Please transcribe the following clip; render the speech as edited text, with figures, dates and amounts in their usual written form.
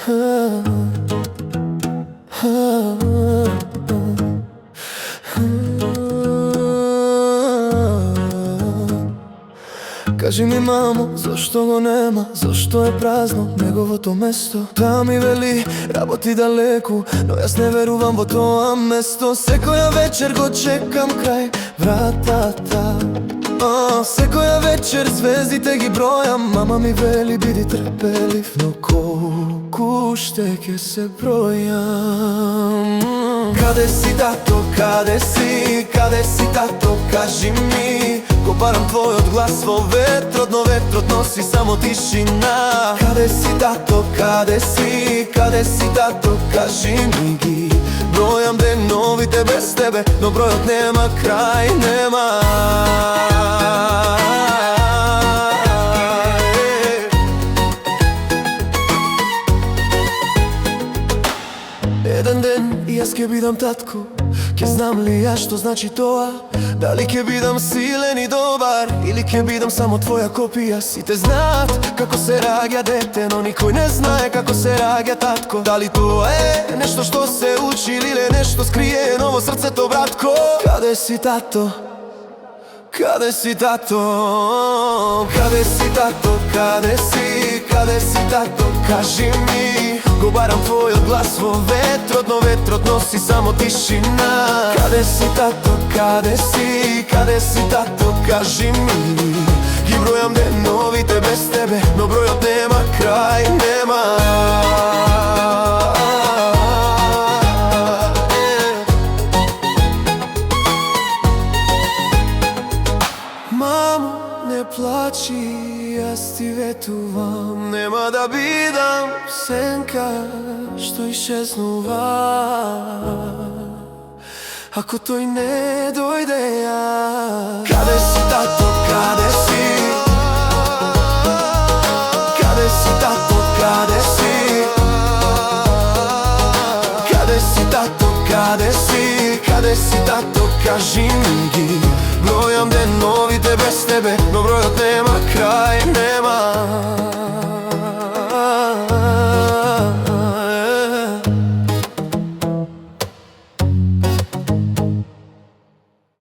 Кажи ми, мамо, зашто го нема, зашто е празно неговото место? Таа ми вели, работи далеку, но јас не верувам во тоа место. Секоја вечер го чекам крај вратата, секоја вечер звездите ги бројам. Мама ми вели, биди трпелив, но колку уште ќе се бројам. Каде си, тато, каде си? Каде си, тато, кажи ми? Го барам твојот глас во ветрот, но ветрот носи само тишина. Каде си, тато, каде си? Каде си, тато, кажи ми ги? Бројам деновите без тебе, но бројот нема крај, нема. Еден ден и јас ќе бидам татко. Ќе знам ли јас што значи тоа? Дали ќе бидам силен и добар, или ќе бидам само твоја копија? Сите знаат како се раѓа дете, но никој не знае како се раѓа татко. Дали тоа е нешто што се учи, или нешто скриено во срцето, братко? Каде си, тато? Каде си, тато? Каде си, тато? Каде си? Каде си, тато? Кажи ми. Го барам твојот глас во ветрот, но ветрот носи само тишина. Каде си, тато? Каде си? Каде си, тато? Кажи ми. Ги бројам деновите без тебе, но бројот нема крај, нема. Мамо, не плачи, јас ти ветувам. Нема да бидам сенка што исчезнува, ако тој не дојде ја. Каде си, тато, каде си? Каде си, тато, каде си? Каде си, тато, каде си? Каде си, тато, кажи ми ги? Бројам деновите без тебе, но бројот нема крај, нема.